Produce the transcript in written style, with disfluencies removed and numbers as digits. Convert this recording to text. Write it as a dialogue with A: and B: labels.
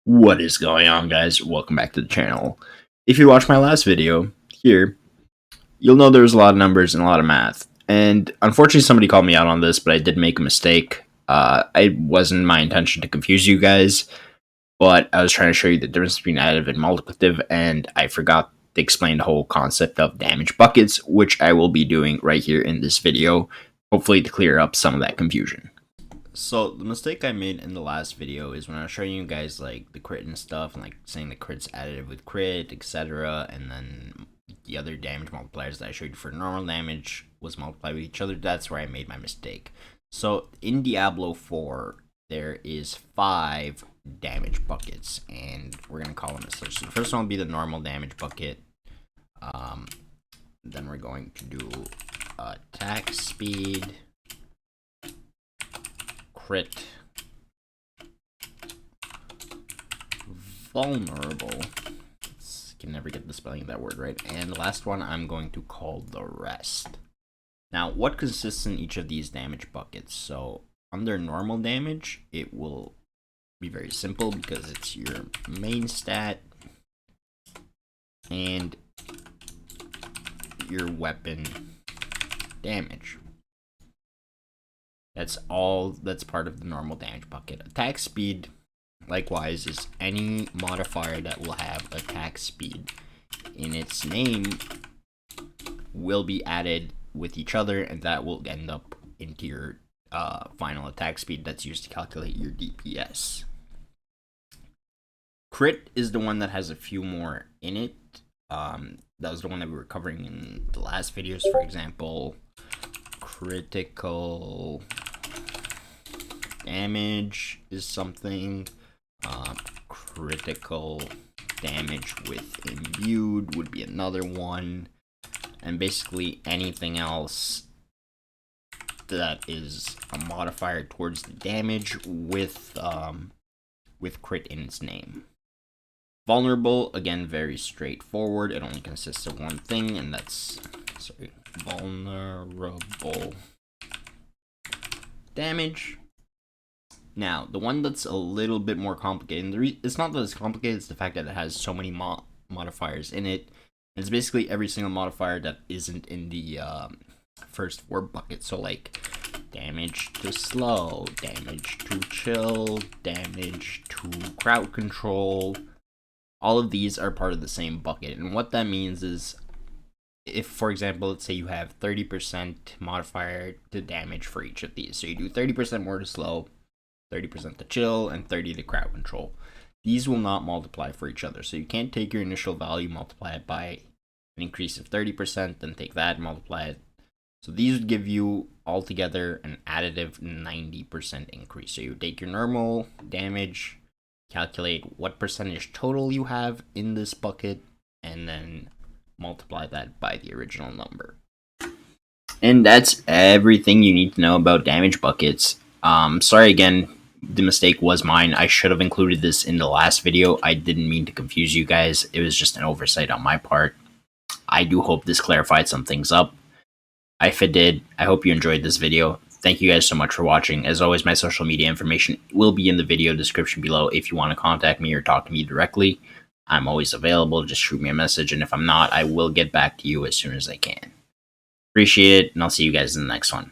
A: What is going on, guys? Welcome back to the channel. If you watched my last video here, you'll know there's a lot of numbers and a lot of math. And unfortunately, somebody called me out on this, but I did make a mistake. It wasn't my intention to confuse you guys, but I was trying to show you the difference between additive and multiplicative, and I forgot to explain the whole concept of damage buckets, which I will be doing right here in this video, hopefully to clear up some of that confusion. So the mistake I made in the last video is when I was showing you guys like the crit and stuff, and like saying the crit's additive with crit, etc., and then the other damage multipliers that I showed you for normal damage was multiplied with each other. That's where I made my mistake. So in Diablo 4, there is 5 damage buckets, and we're gonna call them as such. So the first one will be the normal damage bucket. Then we're going to do attack speed, crit, vulnerable, can never get the spelling of that word right, and the last one I'm going to call the rest. Now, what consists in each of these damage buckets? So under normal damage, it will be very simple because it's your main stat and your weapon damage. That's all that's part of the normal damage bucket. Attack speed, likewise, is any modifier that will have attack speed in its name will be added with each other, and that will end up into your final attack speed that's used to calculate your DPS. Crit is the one that has a few more in it. That was the one that we were covering in the last videos. For example, critical damage is something. Critical damage with imbued would be another one, and basically anything else that is a modifier towards the damage with crit in its name. Vulnerable, again, very straightforward. It only consists of one thing, and that's vulnerable damage. Now, the one that's a little bit more complicated, and it's not that it's complicated, it's the fact that it has so many modifiers in it. It's basically every single modifier that isn't in the first 4 buckets. So, like, damage to slow, damage to chill, damage to crowd control. All of these are part of the same bucket. And what that means is, if, for example, let's say you have 30% modifier to damage for each of these. So you do 30% more to slow, 30% to chill, and 30 to crowd control. These will not multiply for each other. So you can't take your initial value, multiply it by an increase of 30%, then take that, multiply it. So these would give you altogether an additive 90% increase. So you take your normal damage, calculate what percentage total you have in this bucket, and then multiply that by the original number. And that's everything you need to know about damage buckets. Sorry again, the mistake was mine. I should have included this in the last video. I didn't mean to confuse you guys. It was just an oversight on my part. I do hope this clarified some things up. If it did, I hope you enjoyed this video. Thank you guys so much for watching. As always, my social media information will be in the video description below if you want to contact me or talk to me directly. I'm always available. Just shoot me a message, and if I'm not, I will get back to you as soon as I can. Appreciate it, and I'll see you guys in the next one.